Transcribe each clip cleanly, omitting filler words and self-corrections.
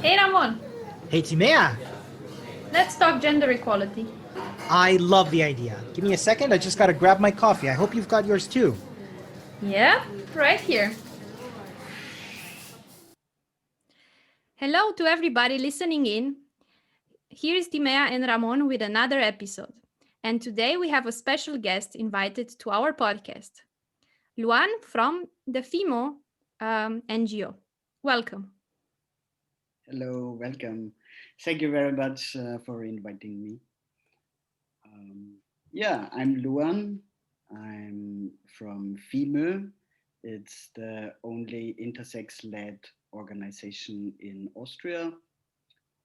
Hey Ramon, Hey Timea, let's talk gender equality. I love the idea. Give me a second, I just gotta grab my coffee. I hope you've got yours too. Yeah, right here. Hello to everybody listening in. Here is Timea and Ramon with another episode. And today we have a special guest invited to our podcast, Luan from the FIMO NGO. Welcome. Hello, welcome. Thank you very much for inviting me. I'm Luan. I'm from FIME. It's the only intersex-led organization in Austria,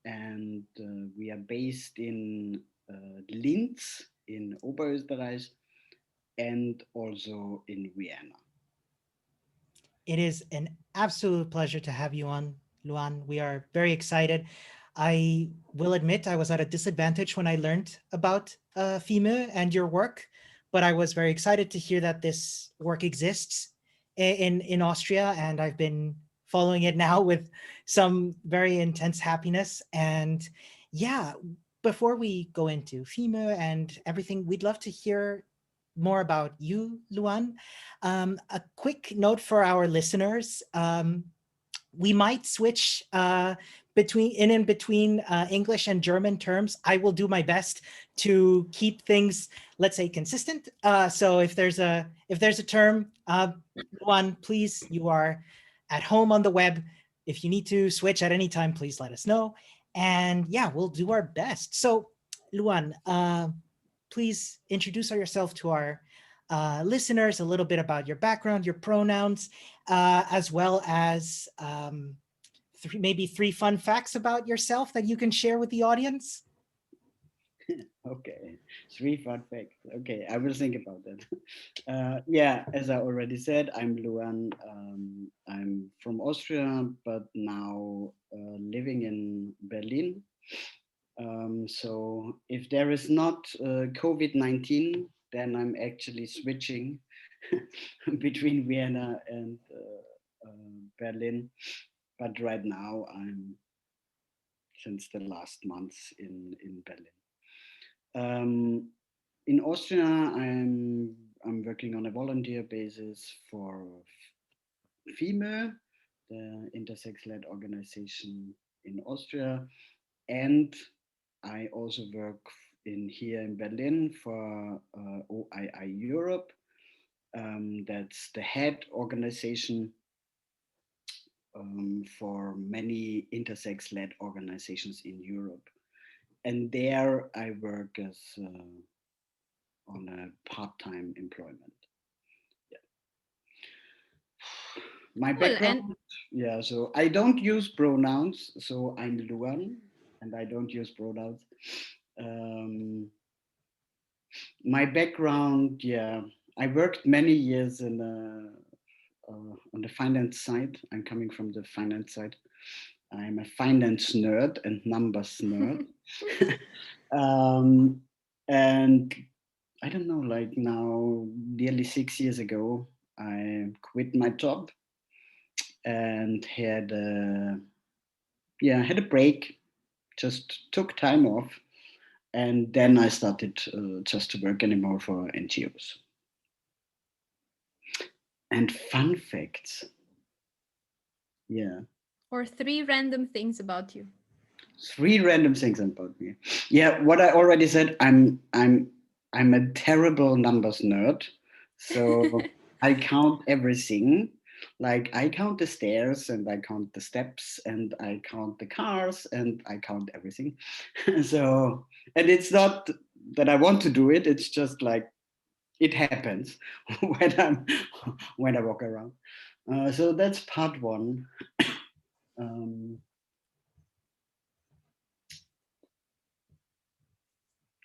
and we are based in Linz in Oberösterreich and also in Vienna. It is an absolute pleasure to have you on, Luan. We are very excited. I will admit I was at a disadvantage when I learned about FIME and your work, but I was very excited to hear that this work exists in Austria, and I've been following it now with some very intense happiness. And yeah, before we go into FIME and everything, we'd love to hear more about you, Luan. A quick note for our listeners. We might switch between English and German terms. I will do my best to keep things, let's say, consistent. So if there's a term, Luan, please, you are at home on the web. If you need to switch at any time, please let us know. And yeah, we'll do our best. So, Luan, please introduce yourself to our listeners, a little bit about your background, your pronouns, as well as maybe three fun facts about yourself that you can share with the audience. Okay, three fun facts. Okay, I will think about that. As I already said, I'm Luan. I'm from Austria, but now living in Berlin. So if there is not COVID-19, then I'm actually switching between Vienna and Berlin. But right now, I'm since the last months in Berlin. In Austria, I'm working on a volunteer basis for FIME, the intersex-led organization in Austria, and I also work here in Berlin for OII Europe. That's the head organization for many intersex-led organizations in Europe. And there I work as on a part-time employment. Yeah. My background, so I don't use pronouns, so I'm Luan, and I don't use pronouns. My background, I worked many years on the finance side. I'm coming from the finance side. I'm a finance nerd and numbers nerd. And I don't know, like now, nearly 6 years ago, I quit my job and had a break, just took time off. And then I started just to work anymore for NGOs. And fun facts. Yeah. Or three random things about you. Three random things about me. Yeah, what I already said, I'm a terrible numbers nerd. So I count everything. Like I count the stairs and I count the steps and I count the cars and I count everything. So, and it's not that I want to do it, it's just like it happens when I walk around. So that's part one.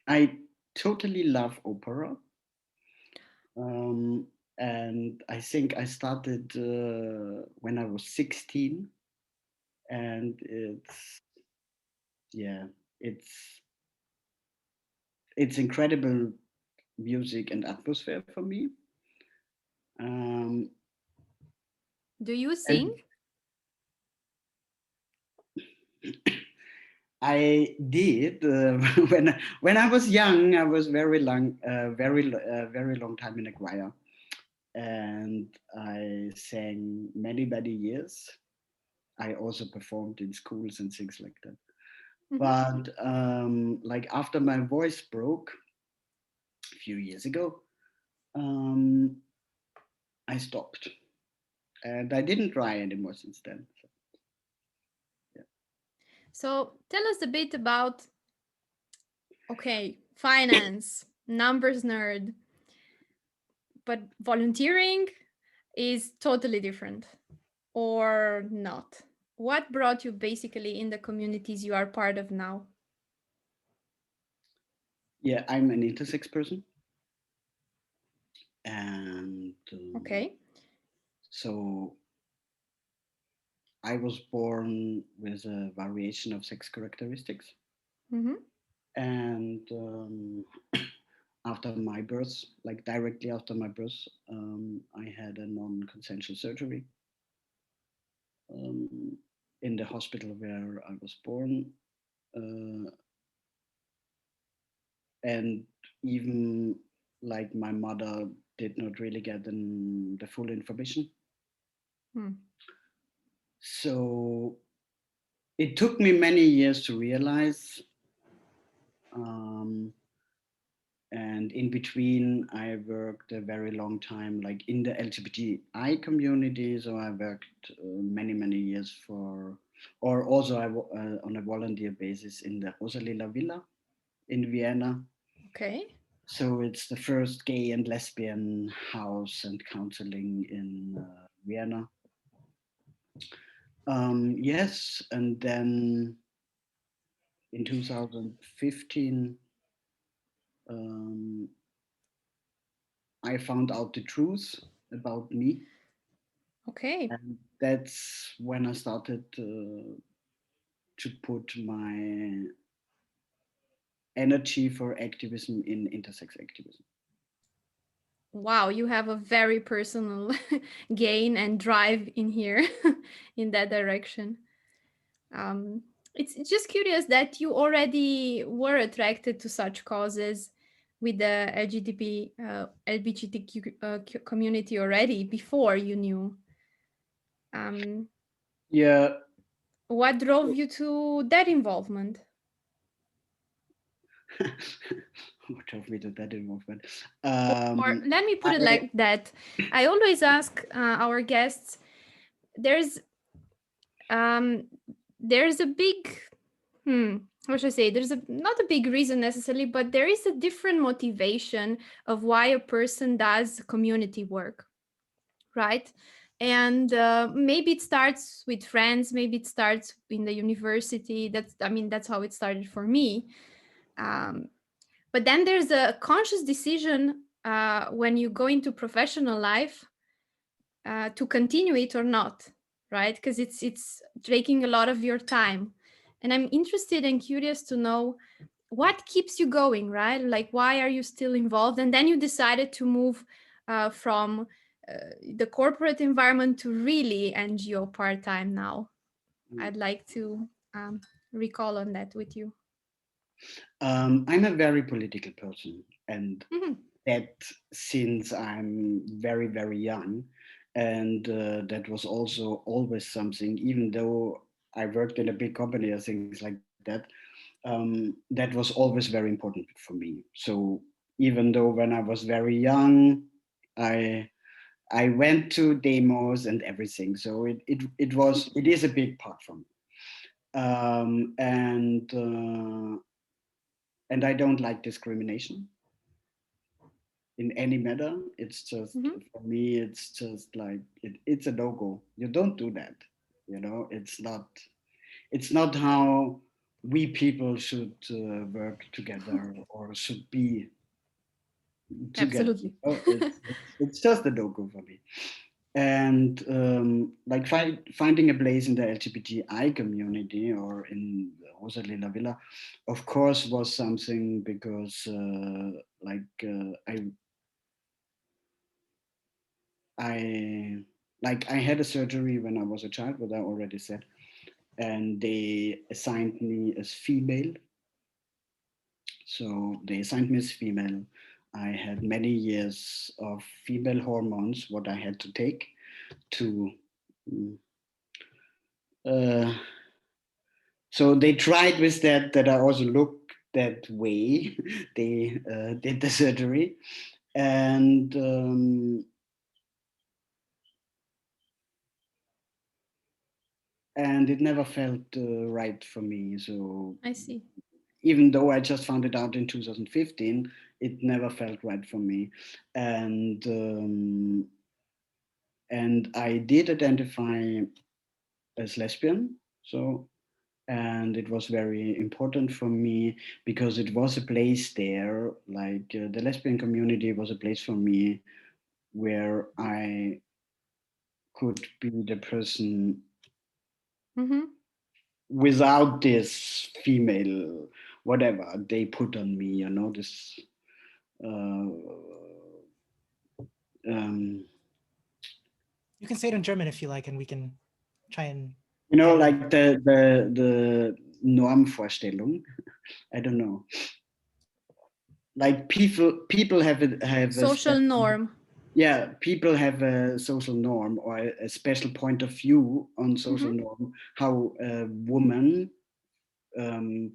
I totally love opera. And I think I started when I was 16. And it's it's incredible music and atmosphere for me. Do you sing? I did when I was young. I was very long time in a choir, and I sang many years. I also performed in schools and things like that. Mhm. But like after my voice broke a few years ago, um, I stopped, and I didn't try anymore since then. So, yeah. So tell us a bit about, okay, finance, numbers nerd, but volunteering is totally different or not. What brought you basically in the communities you are part of now? Yeah, I'm an intersex person, and Okay. so I was born with a variation of sex characteristics, Mm-hmm. and after my birth, like directly after my birth, I had a non-consensual surgery um, in the hospital where I was born, uh, and even like my mother did not really get the full information. Hmm. So it took me many years to realize. Um, and in between I worked a very long time like in the LGBTI community, so I worked many years for, or also on a volunteer basis in the Rosalila Villa in Vienna. Okay. So it's the first gay and lesbian house and counseling in Vienna. Yes, and then in 2015 um, I found out the truth about me. Okay. And that's when I started to put my energy for activism in intersex activism. Wow, you have a very personal gain and drive in here in that direction. Um, it's just curious that you already were attracted to such causes with the LGBTQ community already before you knew. Um, Yeah. what drove you to that involvement? What drove me to that involvement? Or let me put it I like that. I always ask our guests, there's um, there's a big what should I say? There's a not a big reason necessarily, but there is a different motivation of why a person does community work, right? And maybe it starts with friends, maybe it starts in the university. That's how it started for me. Um, but then there's a conscious decision when you go into professional life to continue it or not, right? Because it's taking a lot of your time. And I'm interested and curious to know what keeps you going, right? Like, why are you still involved? And then you decided to move from the corporate environment to really NGO part time now. I'd like to um, recall on that with you. I'm a very political person, and Mhm. that since I'm very young, and that was also always something. Even though I worked in a big company or things like that, that was always very important for me. So even though when I was very young, I I went to demos and everything. So it is a big part for me. Um, and uh, and I don't like discrimination in any matter. It's just Mhm. for me, it's just like it's a no go. You don't do that. You know, it's not how we people should work together or should be together. You Absolutely. know? It's just a no go for me. And like finding a place in the LGBTI community or in Rosalila Villa, of course, was something because I like I had a surgery when I was a child, what I already said, and they assigned me as female. So they assigned me as female. I had many years of female hormones, what I had to take to. Uh, so they tried with that I also look that way. They did the surgery, and and it never felt right for me. So I see. even though I just found it out in 2015, it never felt right for me, and and I did identify as lesbian. So, and it was very important for me because it was a place there, like the lesbian community was a place for me where I could be the person Mm-hmm. without this female whatever they put on me, this uh, um, You can say it in German if you like, and we can try and get it. like the Normvorstellung. I don't know. Like people have a Social special, norm. yeah, people have a social norm or a special point of view on social Mm-hmm. norm, how um,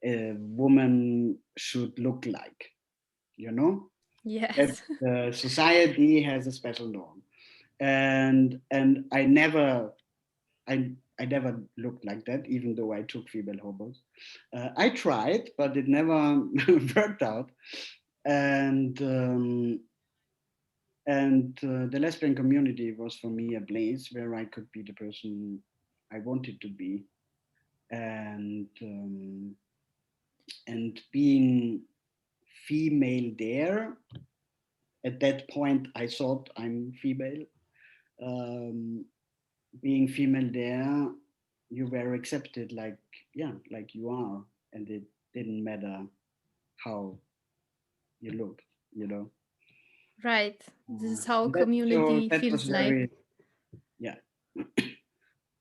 a woman should look like, you know that Yes. society has a special norm, and I never looked like that, even though I took female hormones. I tried, but it never worked out. And the lesbian community was for me a place where I could be the person I wanted to be, and being female there. At that point, I thought I'm female. Um, Being female there, you were accepted like, yeah, like you are, and it didn't matter how you looked, you know. Right. This is how So community that was feels like. very, yeah,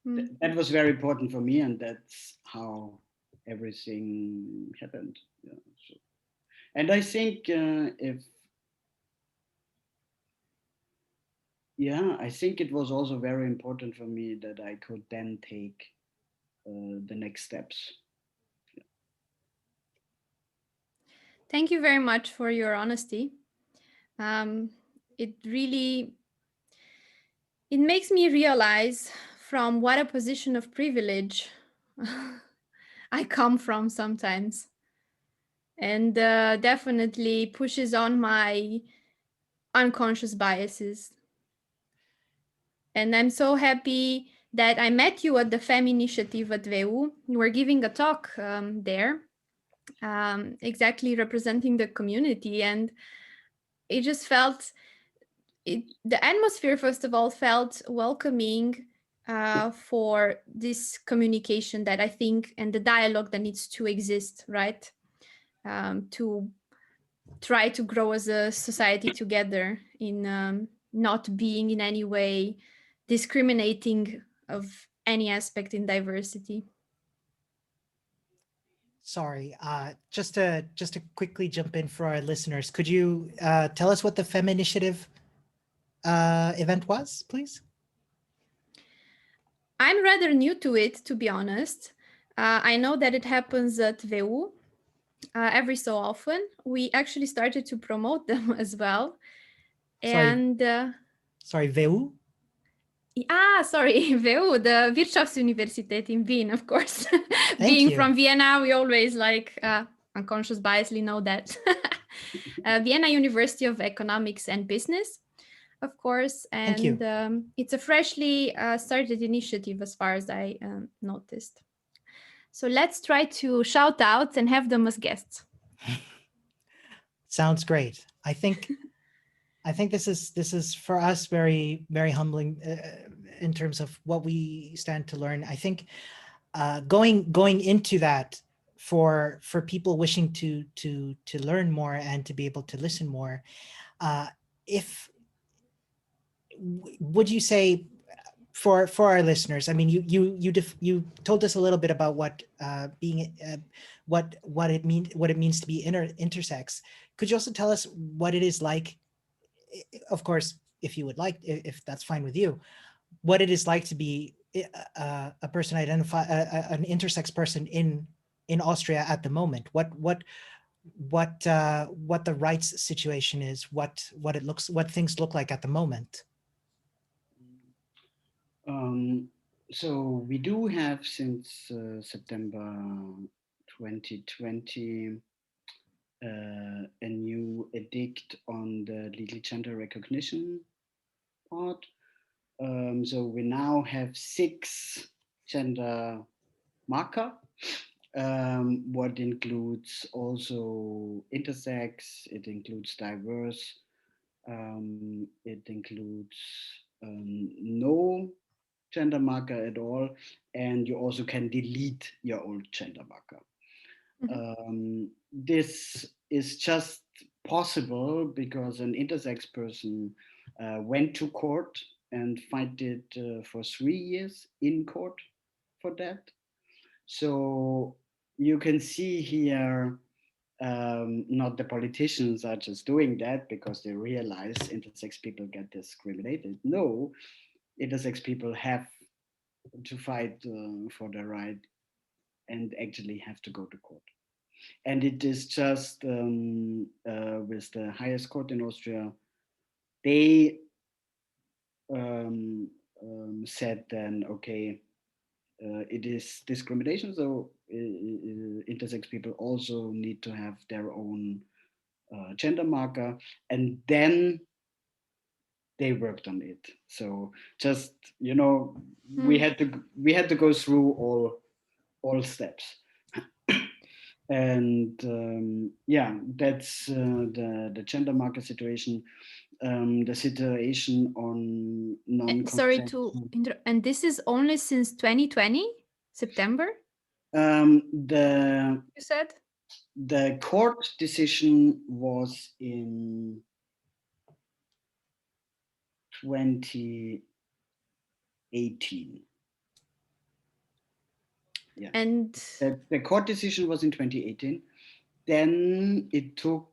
Mm. that was very important for me, and that's how everything happened. Yeah. So, and I think if yeah, I think it was also very important for me that I could then take the next steps. Thank you very much for your honesty. Um, it really it makes me realize from what a position of privilege I come from sometimes, and definitely pushes on my unconscious biases. And I'm so happy that I met you at the Fem Initiative at VU. You were giving a talk there, exactly representing the community, and it just felt the atmosphere, first of all, felt welcoming for this communication that I think and the dialogue that needs to exist, right? To try to grow as a society together in not being in any way discriminating of any aspect in diversity. Sorry, just to quickly jump in for our listeners, could you tell us what the Fem Initiative event was, please? I'm rather new to it, to be honest. I know that it happens at VU every so often. We actually started to promote them as well. Sorry, And sorry, VU. sorry, VU, the Wirtschaftsuniversität in Wien, of course. Thank Being you. from Vienna, we always like unconscious biasly know that. Vienna University of Economics and Business, of course, Thank you. and it's a freshly started initiative as far as I noticed. So let's try to shout out and have them as guests. Sounds great. I think this is for us very humbling in terms of what we stand to learn. I think going into that for people wishing to learn more and to be able to listen more. If would you say for our listeners, I mean, you told us a little bit about what being what it means to be intersex. Could you also tell us what it is like? Of course, if you would like, if that's fine with you, what it is like to be a person an intersex person in Austria at the moment. What the rights situation is, what things look like at the moment. Um, so we do have since September 2020 a new edict on the legal gender recognition part. So we now have 6 gender marker, what includes also intersex, it includes diverse, it includes no gender marker at all, and you also can delete your old gender marker. This is just possible because an intersex person went to court and fight it for 3 years in court for that. So you can see here, not the politicians are just doing that because they realize intersex people get discriminated. No, intersex people have to fight for the right and actually have to go to court. And it is just with the highest court in Austria, they said then, okay, it is discrimination, so intersex people also need to have their own gender marker, and then they worked on it. So just we had to go through all steps. And yeah, that's the gender marker situation. The situation on Sorry non-consent. and this is only since 2020 September, The you said? court decision was in 2018. Yeah, And the court decision was in 2018. Then it took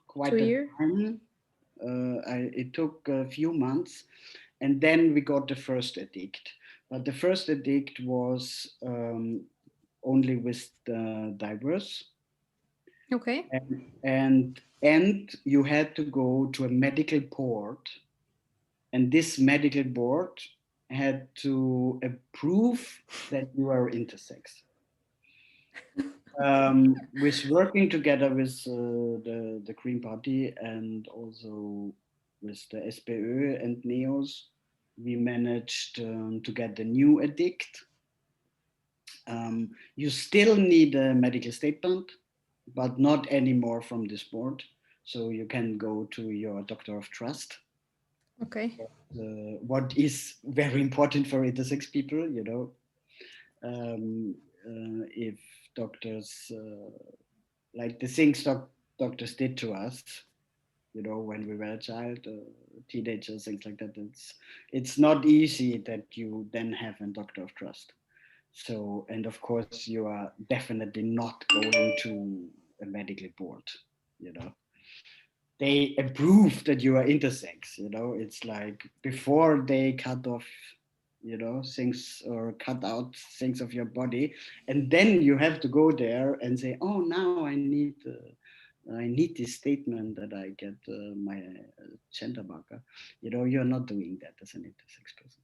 quite 2 a years. time. It took a few months, and then we got the first edict. But the first edict was only with the diverse. Okay. And you had to go to a medical board, and this medical board had to approve that you are intersex. With working together with the Green Party and also with the SPÖ and NEOs, we managed to get the new edict. You still need a medical statement, but not anymore from this board. So you can go to your doctor of trust. Okay. What is very important for intersex people, if doctors like the things doctors did to us, when we were a child, teenagers, things like that. It's not easy that you then have a doctor of trust. So, and of course, you are definitely not going to a medical board. They approve that you are intersex. It's like before they cut off, things or cut out things of your body, and then you have to go there and say, oh, now I need this statement that I get my gender marker. You're not doing that as an intersex person.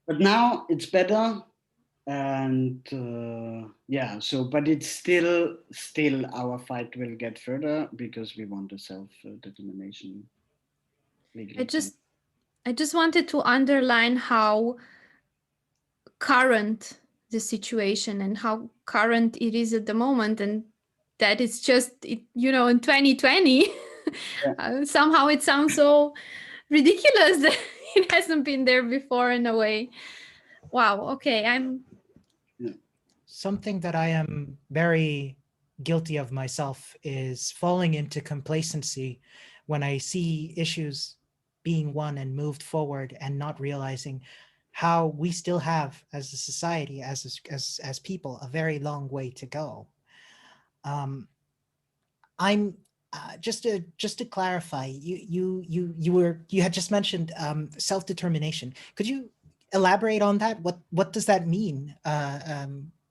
But now it's better, and yeah. So, but it's still our fight will get further because we want a self-determination legally. I just wanted to underline how current the situation and how current it is at the moment, and that it's just in 2020. Yeah. Somehow it sounds so ridiculous that it hasn't been there before in a way. Wow. Okay. Something that I am very guilty of myself is falling into complacency when I see issues being one and moved forward, and not realizing how we still have, as a society, as people, a very long way to go. um, I'm just to clarify, you had just mentioned self determination. Could you elaborate on that? What does that mean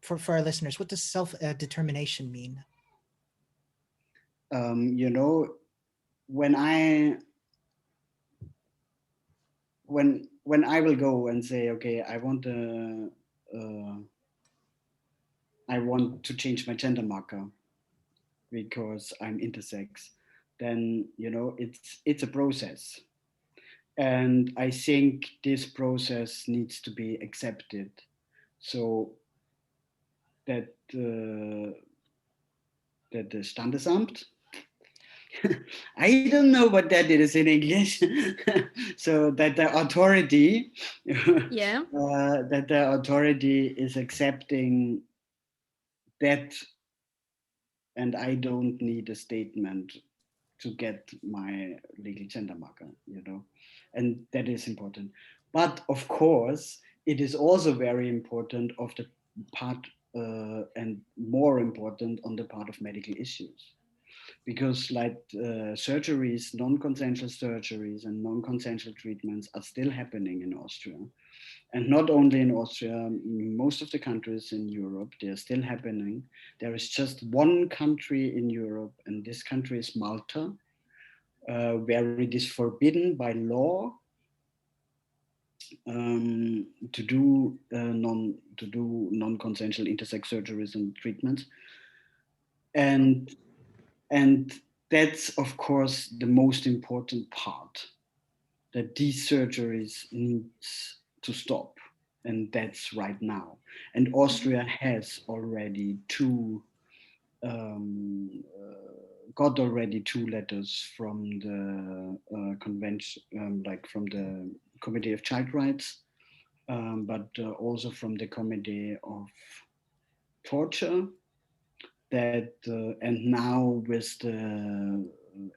for our listeners? What does self determination mean? You know, when I when I will go and say, okay, uh, I want to change my gender marker because I'm intersex, then it's a process, and I think this process needs to be accepted, so that that the Standesamt, I don't know what that is in English, so that the authority Yeah. that the authority is accepting that, and I don't need a statement to get my legal gender marker, and that is important. But of course, it is also very important of the part, and more important on the part of medical issues, because like surgeries, non-consensual surgeries and non-consensual treatments are still happening in Austria. And not only in Austria, most of the countries in Europe, they are still happening. There is just one country in Europe, and this country is Malta, where it is forbidden by law to do non-consensual intersex surgeries and treatments, and and that's of course the most important part, that these surgeries needs to stop, and that's right now. And Mhm. Austria has already got already two letters from the convention, like from the Committee of Child Rights, but also from the Committee of Torture. That and now with the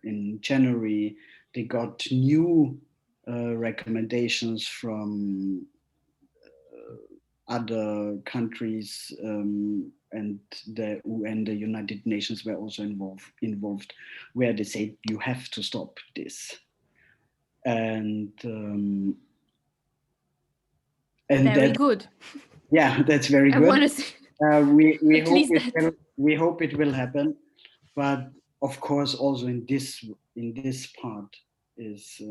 in January they got new recommendations from other countries, and the UN, the United Nations were also involved, where they say you have to stop this, and Very that, good. yeah, that's very I want good. to say We at hope least that. we hope it will happen, but of course also in this part is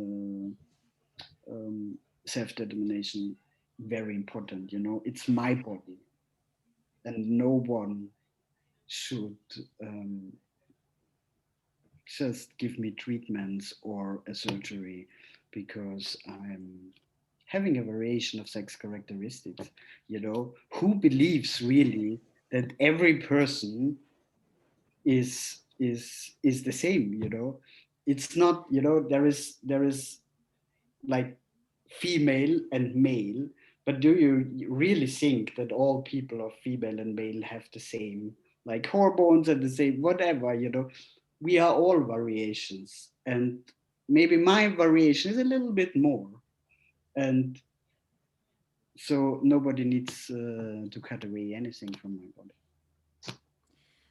self-determination very important. It's my body, and no one should um, just give me treatments or a surgery because I'm having a variation of sex characteristics. Who believes really that every person is the same? It's not. There is like female and male, but do you really think that all people of female and male have the same, like, hormones and the same whatever? We are all variations, and maybe my variation is a little bit more, and so nobody needs to cut away anything from my body.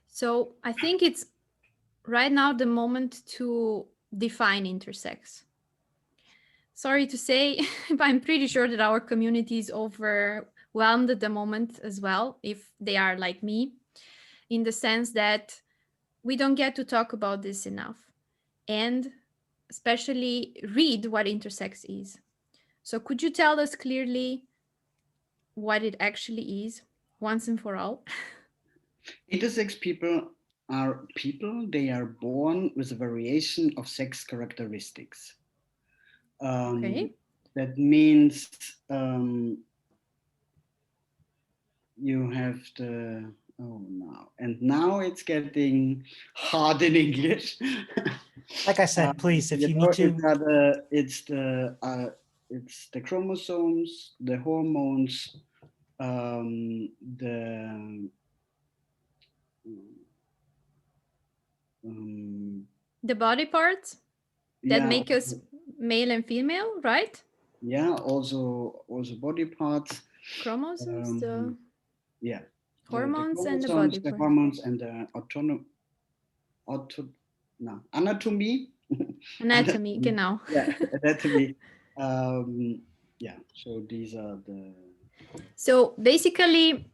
So I think it's right now the moment to define intersex. Sorry to say, but I'm pretty sure that our community is overwhelmed at the moment as well, if they are like me, in the sense that we don't get to talk about this enough and especially read what intersex is. So, could you tell us clearly what it actually is once and for all? Intersex people are people, they are born with a variation of sex characteristics. um, Okay. that means you have the, oh, now it's getting hard in English. Like I said, please, if you need to. It's the chromosomes, the hormones, the um, The body parts that yeah, make us male and female, right? Yeah, also body parts. Chromosomes, Um, the yeah, the hormones, and the chromosomes, body the part. hormones, and the auto, no, anatomy. Anatomy, Anatomy. genau. Yeah, anatomy. Um, yeah, so these are the. So basically,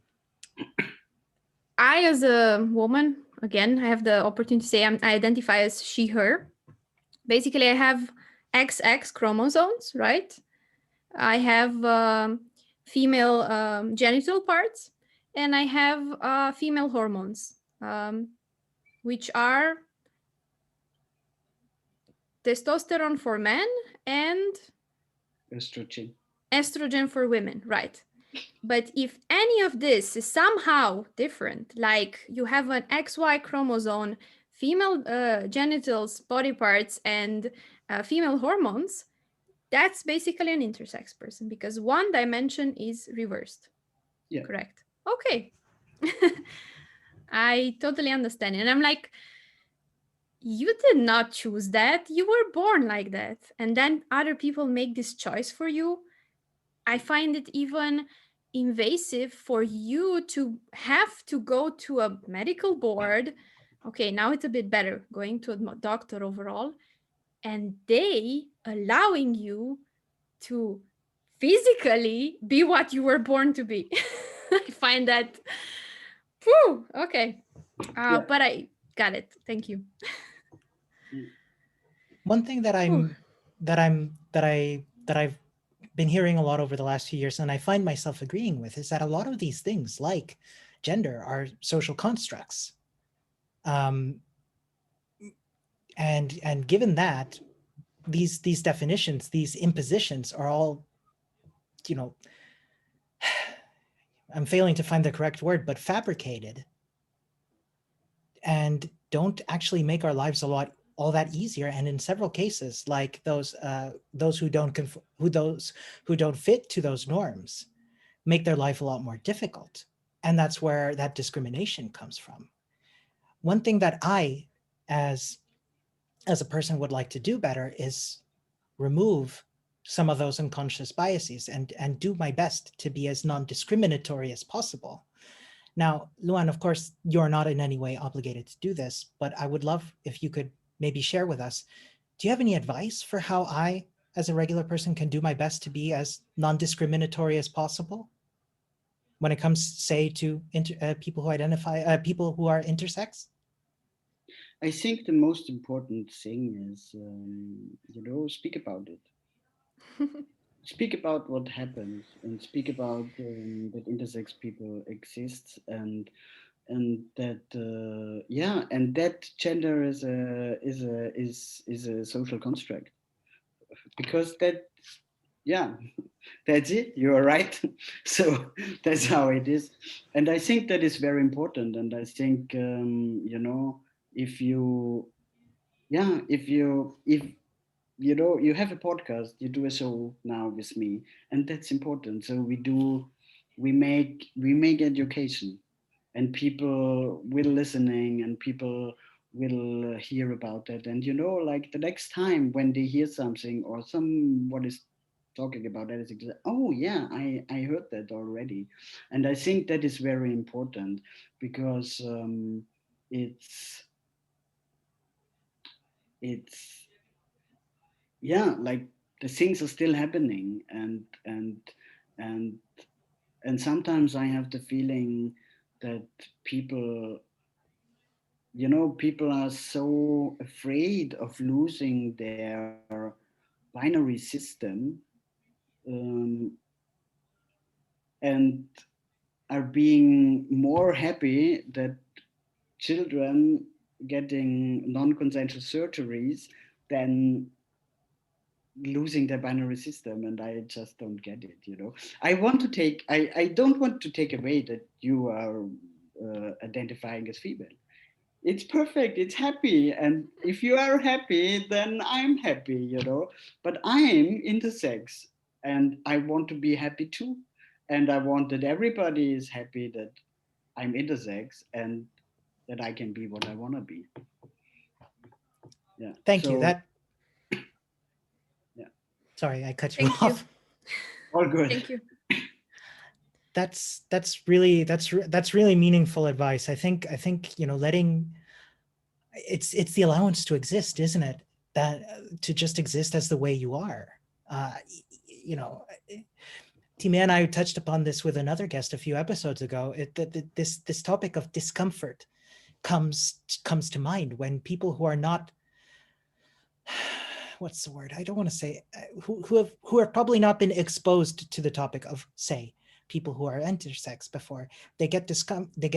I, as a woman, again, I have the opportunity to say I identify as she, her. Basically, I have XX chromosomes, right? I have female genital parts, and I have female hormones, which are testosterone for men and Estrogen. estrogen for women, right? But if any of this is somehow different, like you have an XY chromosome, female genitals, body parts, and female hormones, that's basically an intersex person because one dimension is reversed. Yeah, Correct. Okay. I totally understand. And I'm like, you did not choose that. You were born like that. And then other people make this choice for you. I find it even invasive for you to have to go to a medical board. Okay, now it's a bit better going to a doctor overall, and they allowing you to physically be what you were born to be. I find that, whew, okay. yeah. But I got it. Thank you. Mm. One thing that Whew. I've been hearing a lot over the last few years, and I find myself agreeing with, is that a lot of these things, like gender, are social constructs. Um, and given that these definitions, these impositions, are all, you know, I'm failing to find the correct word, but fabricated, and don't actually make our lives a lot all that easier. And in several cases, like those who don't those who don't fit to those norms, make their life a lot more difficult. And that's where that discrimination comes from. One thing that I, as a person, would like to do better is remove some of those unconscious biases and do my best to be as non-discriminatory as possible. Now, Luan, of course, you're not in any way obligated to do this, but I would love if you could maybe share with us, do you have any advice for how I, as a regular person, can do my best to be as non-discriminatory as possible when it comes, say, to people who identify, people who are intersex? I think the most important thing is, speak about it. Speak about what happens, and speak about that intersex people exist, and that and that gender is a social construct, because that, yeah, that's it, you're right. So that's how it is, and I think that is very important. And I think, if you, if you have a podcast, you do a show now with me, and that's important. So we make education, and people will listening, and people will hear about it. And like the next time when they hear something, or someone is talking about that, oh yeah, I heard that already. And I think that is very important, because it's it's yeah, like the things are still happening. And and sometimes I have the feeling that people people are so afraid of losing their binary system, um, and are being more happy that children getting non-consensual surgeries than losing their binary system. And I just don't get it. I don't want to take away that you are identifying as female. It's perfect, it's happy, and if you are happy, then I'm happy. But I'm intersex, and I want to be happy too, and I want that everybody is happy that I'm intersex, and that I can be what I want to be. Yeah, Thank you. so That yeah. Sorry, I cut you Thank you. off. All good. Thank you. That's really meaningful advice. I think letting it's the allowance to exist, isn't it? That to just exist as the way you are. You know, Tima and I touched upon this with another guest a few episodes ago. This topic of discomfort comes to mind when people who are not what's the word? I don't want to say who have probably not been exposed to the topic of, say, people who are intersex before. They get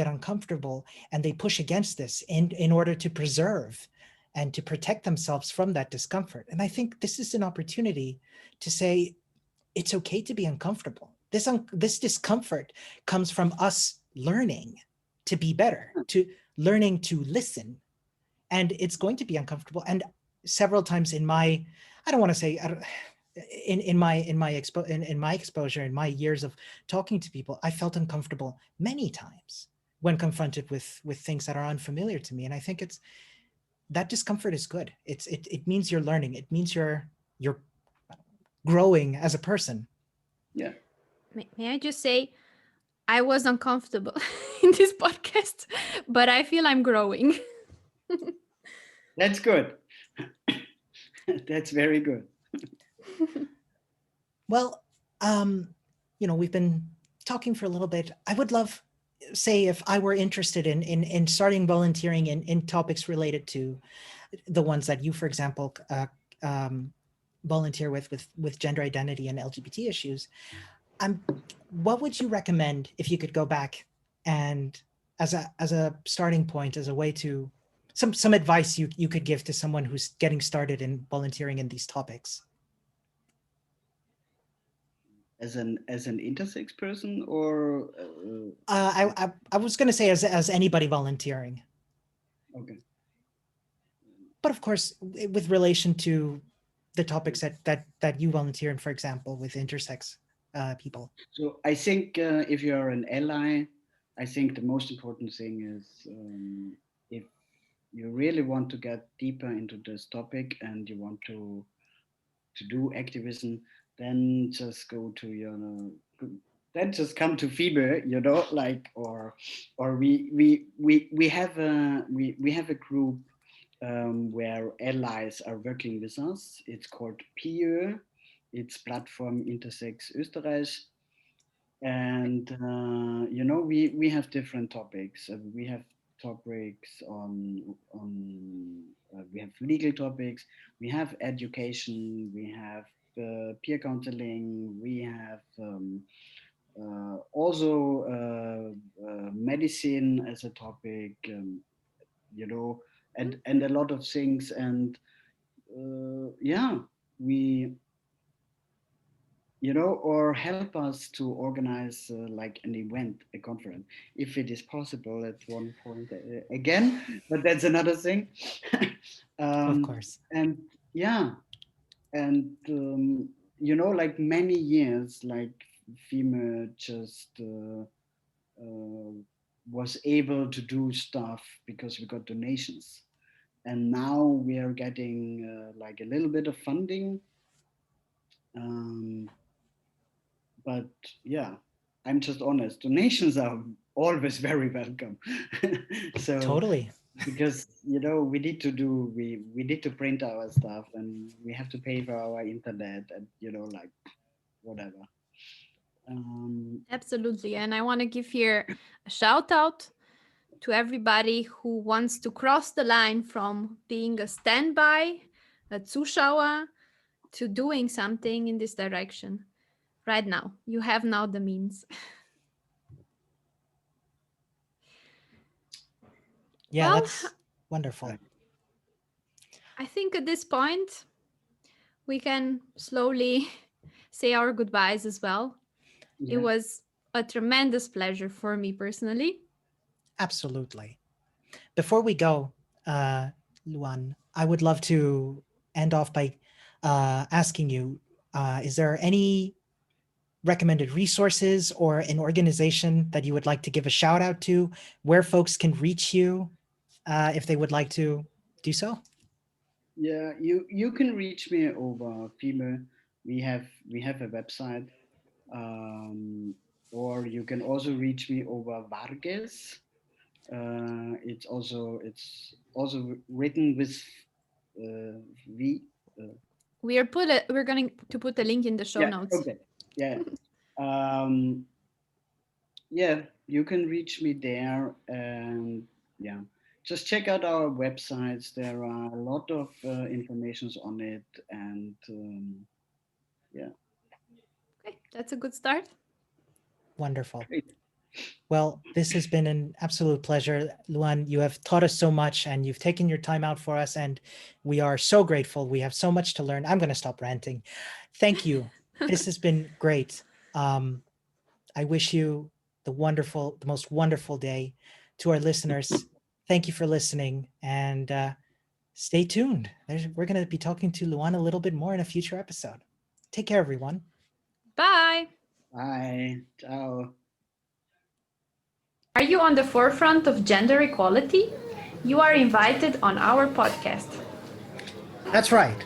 uncomfortable and they push against this in order to preserve and to protect themselves from that discomfort. And I think this is an opportunity to say it's okay to be uncomfortable. This discomfort comes from us learning to be better, to learning to listen, and it's going to be uncomfortable. And several times in my, I don't want to say, in my exposure, in my years of talking to people, I felt uncomfortable many times when confronted with things that are unfamiliar to me. And I think it's that discomfort is good. It means you're learning. It means you're growing as a person. Yeah. May I just say, I was uncomfortable in this podcast, but I feel I'm growing. That's good. That's very good. Well, we've been talking for a little bit. I would love, say, if I were interested in starting volunteering in topics related to the ones that you, for example, volunteer with gender identity and LGBT issues. What would you recommend if you could go back and as a starting point, as a way to some advice you could give to someone who's getting started in volunteering in these topics? As an intersex person, or I was going to say as anybody volunteering, okay. but of course with relation to the topics that you volunteer in, for example, with intersex people. So I think if you're an ally, I think the most important thing is if you really want to get deeper into this topic and you want to do activism, then just go to your then just come to FIBE, like or we have a group where allies are working with us. It's called PIE. It's Platform Intersex Österreich. And we have different topics. We have topics on we have legal topics, we have education, we have peer counseling, we have also medicine as a topic, you know, and a lot of things. And yeah, we or help us to organize like an event, a conference, if it is possible at one point again, but that's another thing. Of course. And yeah, and like many years, like FEMA just was able to do stuff because we got donations, and now we are getting like a little bit of funding. um, but yeah, I'm just honest, donations are always very welcome. So Totally. because we need to do, we need to print our stuff, and we have to pay for our internet, and like whatever. Absolutely. And I want to give here a shout out to everybody who wants to cross the line from being a standby, a Zuschauer, to doing something in this direction. Right now, you have now the means. Yeah, Well, that's wonderful. I think at this point, we can slowly say our goodbyes as well. It Yeah. was a tremendous pleasure for me personally. Absolutely. Before we go, Luan, I would love to end off by asking you, is there any recommended resources or an organization that you would like to give a shout out to, where folks can reach you if they would like to do so? Yeah, you can reach me over FEMA. we have a website, um, or you can also reach me over Vargas. It's also written with V. Uh, We're going to put the link in the show yeah. notes. Okay. Yeah. Um, yeah. You can reach me there, and yeah, just check out our websites. There are a lot of informations on it, and yeah. Okay, that's a good start. Wonderful. Great. Well, this has been an absolute pleasure. Luan, you have taught us so much and you've taken your time out for us, and we are so grateful. We have so much to learn. I'm going to stop ranting. Thank you. This has been great. I wish you the most wonderful day. To our listeners, thank you for listening, and stay tuned. We're going to be talking to Luan a little bit more in a future episode. Take care, everyone. Bye. Bye. Ciao. Are you on the forefront of gender equality? You are invited on our podcast. That's right.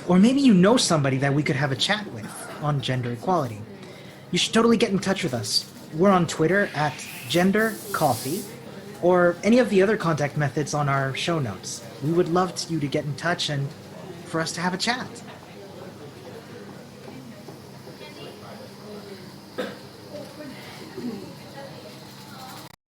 Or maybe you know somebody that we could have a chat with on gender equality. You should totally get in touch with us. We're on Twitter at Gender Coffee, or any of the other contact methods on our show notes. We would love you to get in touch and for us to have a chat.